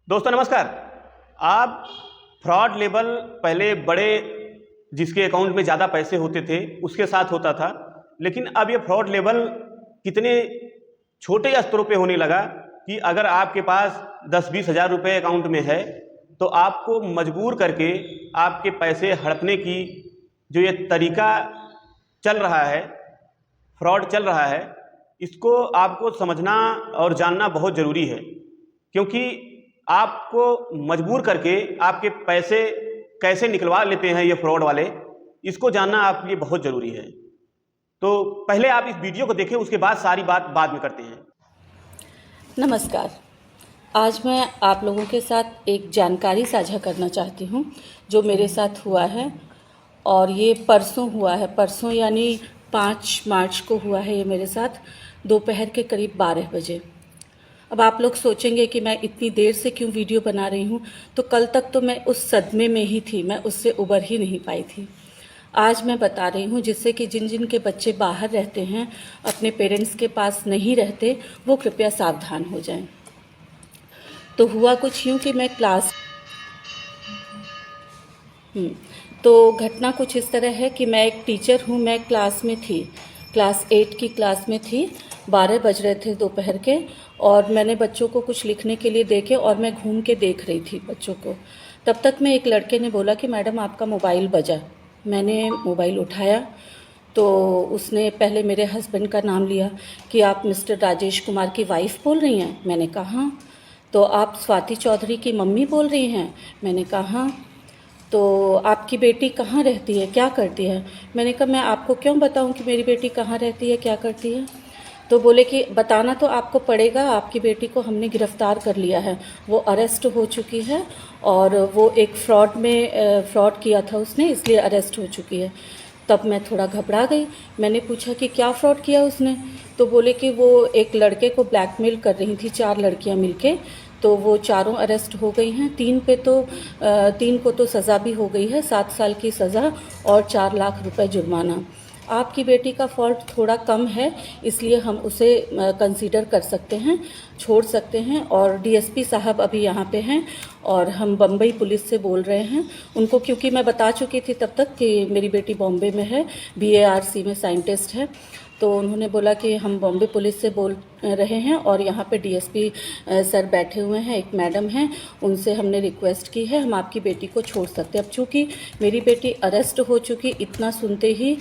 दोस्तों नमस्कार। आप फ्रॉड लेवल पहले बड़े जिसके अकाउंट में ज़्यादा पैसे होते थे उसके साथ होता था, लेकिन अब ये फ्रॉड लेवल कितने छोटे स्तरों पे होने लगा कि अगर आपके पास 10-20 हज़ार रुपये अकाउंट में है तो आपको मजबूर करके आपके पैसे हड़पने की जो ये तरीका चल रहा है, फ्रॉड चल रहा है, इसको आपको समझना और जानना बहुत ज़रूरी है, क्योंकि आपको मजबूर करके आपके पैसे कैसे निकलवा लेते हैं ये फ्रॉड वाले, इसको जानना आपके लिए बहुत ज़रूरी है। तो पहले आप इस वीडियो को देखें, उसके बाद सारी बात बाद में करते हैं। नमस्कार। आज मैं आप लोगों के साथ एक जानकारी साझा करना चाहती हूँ जो मेरे साथ हुआ है, और ये परसों हुआ है। परसों यानी 5 मार्च को हुआ है ये मेरे साथ, दोपहर के करीब 12 बजे। अब आप लोग सोचेंगे कि मैं इतनी देर से क्यों वीडियो बना रही हूँ, तो कल तक तो मैं उस सदमे में ही थी, मैं उससे उबर ही नहीं पाई थी। आज मैं बता रही हूँ जिससे कि जिन जिन के बच्चे बाहर रहते हैं, अपने पेरेंट्स के पास नहीं रहते, वो कृपया सावधान हो जाएं। तो हुआ कुछ यूँ कि मैं तो घटना कुछ इस तरह है कि मैं एक टीचर हूँ, मैं क्लास में थी, क्लास 8 की क्लास में थी। 12 बज रहे थे दोपहर के, और मैंने बच्चों को कुछ लिखने के लिए देखे और मैं घूम के देख रही थी बच्चों को। तब तक में एक लड़के ने बोला कि मैडम आपका मोबाइल बजा। मैंने मोबाइल उठाया तो उसने पहले मेरे हस्बैंड का नाम लिया कि आप मिस्टर राजेश कुमार की वाइफ बोल रही हैं। मैंने कहा हाँ। तो आप स्वाति चौधरी की मम्मी बोल रही हैं। मैंने कहा हाँ। तो आपकी बेटी कहाँ रहती है, क्या करती है? मैंने कहा मैं आपको क्यों बताऊं कि मेरी बेटी कहाँ रहती है, क्या करती है? तो बोले कि बताना तो आपको पड़ेगा, आपकी बेटी को हमने गिरफ्तार कर लिया है, वो अरेस्ट हो चुकी है, और वो एक फ्रॉड किया था उसने, इसलिए अरेस्ट हो चुकी है। तब मैं थोड़ा घबरा गई। मैंने पूछा कि क्या फ्रॉड किया उसने? तो बोले कि वो एक लड़के को ब्लैकमेल कर रही थी, 4 लड़कियां मिलके, तो वो चारों अरेस्ट हो गई हैं। 3 को तो सज़ा भी हो गई है, 7 साल की सज़ा और 4 लाख रुपए जुर्माना। आपकी बेटी का फॉल्ट थोड़ा कम है, इसलिए हम उसे कंसीडर कर सकते हैं, छोड़ सकते हैं। और डीएसपी साहब अभी यहाँ पे हैं और हम बम्बई पुलिस से बोल रहे हैं उनको, क्योंकि मैं बता चुकी थी तब तक कि मेरी बेटी बॉम्बे में है, BARC में साइंटिस्ट है। तो उन्होंने बोला कि हम बॉम्बे पुलिस से बोल रहे हैं और यहाँ पे डीएसपी सर बैठे हुए हैं, एक मैडम हैं, उनसे हमने रिक्वेस्ट की है, हम आपकी बेटी को छोड़ सकते हैं। अब चूँकि मेरी बेटी अरेस्ट हो चुकी, इतना सुनते ही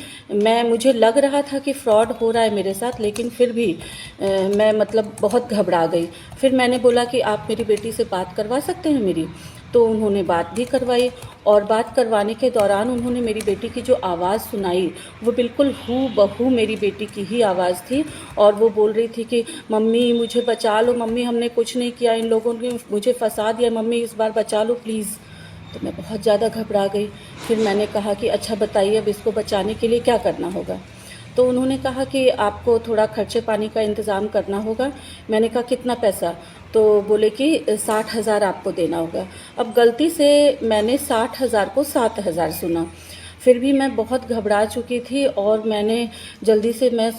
मुझे लग रहा था कि फ्रॉड हो रहा है मेरे साथ, लेकिन फिर भी मैं बहुत घबरा गई। फिर मैंने बोला कि आप मेरी बेटी से बात करवा सकते हैं मेरी? तो उन्होंने बात भी करवाई, और बात करवाने के दौरान उन्होंने मेरी बेटी की जो आवाज़ सुनाई वो बिल्कुल हूबहू मेरी बेटी की ही आवाज़ थी। और वो बोल रही थी कि मम्मी मुझे बचा लो, मम्मी हमने कुछ नहीं किया, इन लोगों ने मुझे फंसा दिया, मम्मी इस बार बचा लो प्लीज़। तो मैं बहुत ज़्यादा घबरा गई। फिर मैंने कहा कि अच्छा बताइए अब इसको बचाने के लिए क्या करना होगा? तो उन्होंने कहा कि आपको थोड़ा खर्चे पानी का इंतज़ाम करना होगा। मैंने कहा कितना पैसा? तो बोले कि 60,000 आपको देना होगा। अब गलती से मैंने 60,000 को 7,000 सुना। फिर भी मैं बहुत घबरा चुकी थी, और मैंने जल्दी से मैं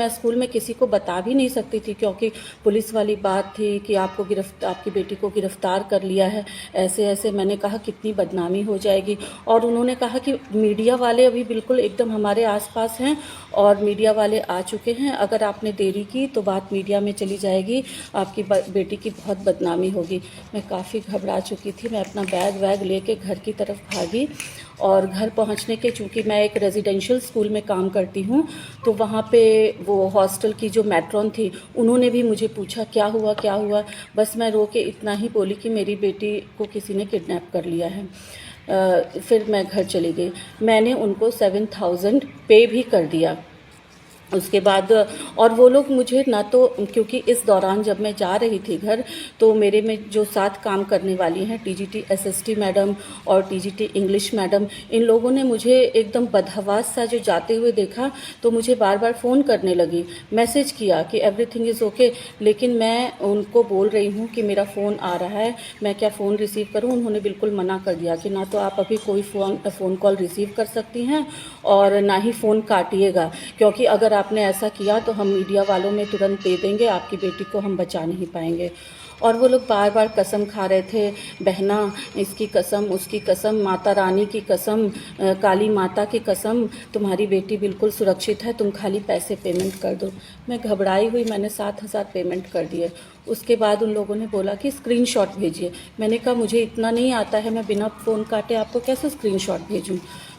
स्कूल में किसी को बता भी नहीं सकती थी, क्योंकि पुलिस वाली बात थी कि आपकी बेटी को गिरफ्तार कर लिया है, ऐसे ऐसे। मैंने कहा कितनी बदनामी हो जाएगी। और उन्होंने कहा कि मीडिया वाले अभी बिल्कुल एकदम हमारे आसपास हैं, और मीडिया वाले आ चुके हैं, अगर आपने देरी की तो बात मीडिया में चली जाएगी, आपकी बेटी की बहुत बदनामी होगी। मैं काफ़ी घबरा चुकी थी। मैं अपना बैग वैग लेके घर की तरफ भागी, और घर पहुंचने के, चूँकि मैं एक रेजिडेंशियल स्कूल में काम करती हूँ, तो वहाँ पे वो हॉस्टल की जो मैट्रॉन थी, उन्होंने भी मुझे पूछा क्या हुआ क्या हुआ। बस मैं रो के इतना ही बोली कि मेरी बेटी को किसी ने किडनैप कर लिया है। फिर मैं घर चली गई। मैंने उनको 7,000 पे भी कर दिया उसके बाद। और वो लोग मुझे ना तो, क्योंकि इस दौरान जब मैं जा रही थी घर, तो मेरे में जो साथ काम करने वाली हैं, TGT SST मैडम और TGT इंग्लिश मैडम, इन लोगों ने मुझे एकदम बदहवास सा जो जाते हुए देखा, तो मुझे बार बार फ़ोन करने लगी, मैसेज किया कि एवरीथिंग इज़ ओके। लेकिन मैं उनको बोल रही हूँ कि मेरा फ़ोन आ रहा है, मैं क्या फ़ोन रिसीव करूँ? उन्होंने बिल्कुल मना कर दिया कि ना तो आप अभी कोई फ़ोन कॉल रिसीव कर सकती हैं, और ना ही फ़ोन काटिएगा, क्योंकि अगर आपने ऐसा किया तो हम मीडिया वालों में तुरंत दे देंगे, आपकी बेटी को हम बचा नहीं पाएंगे। और वो लोग बार बार कसम खा रहे थे, बहना इसकी कसम, उसकी कसम, माता रानी की कसम, काली माता की कसम, तुम्हारी बेटी बिल्कुल सुरक्षित है, तुम खाली पैसे पेमेंट कर दो। मैं घबराई हुई, मैंने 7,000 पेमेंट कर दिए। उसके बाद उन लोगों ने बोला कि स्क्रीनशॉट भेजिए। मैंने कहा मुझे इतना नहीं आता है, मैं बिना फ़ोन काटे आपको कैसे स्क्रीनशॉट भेजूं।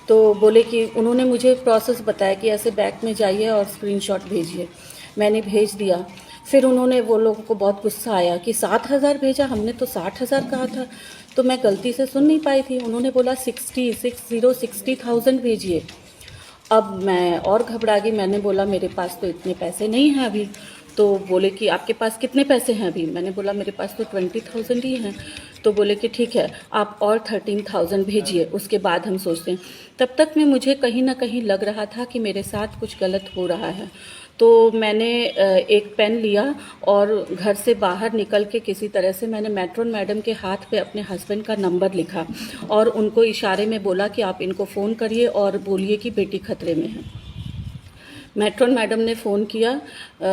तो बोले कि उन्होंने मुझे प्रोसेस बताया कि ऐसे बैंक में जाइए और स्क्रीनशॉट भेजिए। मैंने भेज दिया। फिर उन्होंने, वो लोगों को बहुत गुस्सा आया कि 7,000 भेजा, हमने तो 60,000 कहा था। तो मैं गलती से सुन नहीं पाई थी। उन्होंने बोला 60,000 भेजिए। अब मैं और घबरा गई। मैंने बोला मेरे पास तो इतने पैसे नहीं हैं अभी। तो बोले कि आपके पास कितने पैसे हैं अभी? मैंने बोला मेरे पास तो 20,000 ही हैं। तो बोले कि ठीक है, आप और 13,000 भेजिए, उसके बाद हम सोचते हैं। तब तक में मुझे कहीं ना कहीं लग रहा था कि मेरे साथ कुछ गलत हो रहा है। तो मैंने एक पेन लिया और घर से बाहर निकल के किसी तरह से मैंने मैट्रॉन मैडम के हाथ पे अपने हस्बैंड का नंबर लिखा और उनको इशारे में बोला कि आप इनको फ़ोन करिए और बोलिए कि बेटी खतरे में है। मैट्रॉन मैडम ने फ़ोन किया।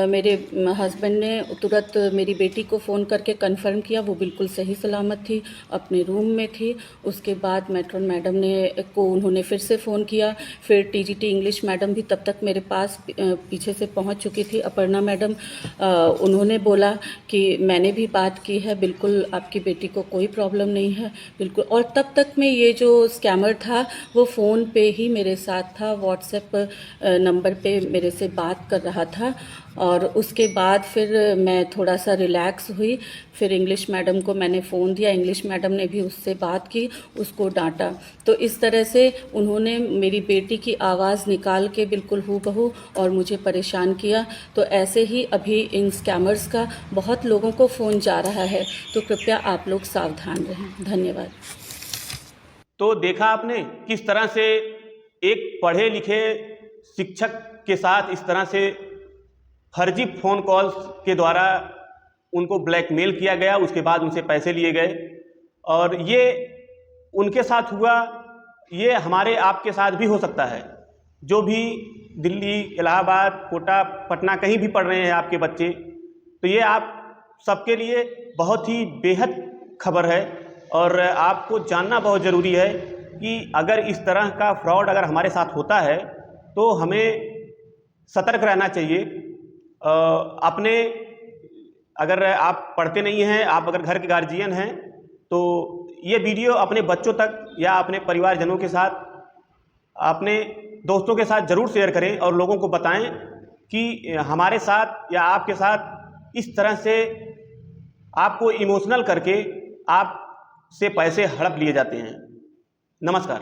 मेरे हस्बैंड ने तुरंत मेरी बेटी को फ़ोन करके कंफर्म किया, वो बिल्कुल सही सलामत थी, अपने रूम में थी। उसके बाद मैट्रॉन मैडम उन्होंने फिर से फ़ोन किया। फिर टीजीटी इंग्लिश मैडम भी तब तक मेरे पास पीछे से पहुंच चुकी थी, अपर्णा मैडम। उन्होंने बोला कि मैंने भी बात की है, बिल्कुल आपकी बेटी को कोई प्रॉब्लम नहीं है, बिल्कुल। और तब तक में ये जो स्कैमर था वो फ़ोन पे ही मेरे साथ था, व्हाट्सएप नंबर पे मेरे से बात कर रहा था। और उसके बाद फिर मैं थोड़ा सा रिलैक्स हुई। फिर इंग्लिश मैडम को मैंने फ़ोन दिया, इंग्लिश मैडम ने भी उससे बात की, उसको डांटा। तो इस तरह से उन्होंने मेरी बेटी की आवाज़ निकाल के बिल्कुल हूबहू और मुझे परेशान किया। तो ऐसे ही अभी इन स्कैमर्स का बहुत लोगों को फ़ोन जा रहा है, तो कृपया आप लोग सावधान रहें। धन्यवाद। तो देखा आपने किस तरह से एक पढ़े लिखे शिक्षक के साथ इस तरह से फर्जी फ़ोन कॉल्स के द्वारा उनको ब्लैकमेल किया गया, उसके बाद उनसे पैसे लिए गए। और ये उनके साथ हुआ, ये हमारे आपके साथ भी हो सकता है। जो भी दिल्ली, इलाहाबाद, कोटा, पटना कहीं भी पढ़ रहे हैं आपके बच्चे, तो ये आप सबके लिए बहुत ही बेहद खबर है। और आपको जानना बहुत ज़रूरी है कि अगर इस तरह का फ्रॉड अगर हमारे साथ होता है तो हमें सतर्क रहना चाहिए। अपने, अगर आप पढ़ते नहीं हैं, आप अगर घर के गार्जियन हैं, तो ये वीडियो अपने बच्चों तक या अपने परिवारजनों के साथ, अपने दोस्तों के साथ ज़रूर शेयर करें और लोगों को बताएं कि हमारे साथ या आपके साथ इस तरह से आपको इमोशनल करके आपसे पैसे हड़प लिए जाते हैं। नमस्कार।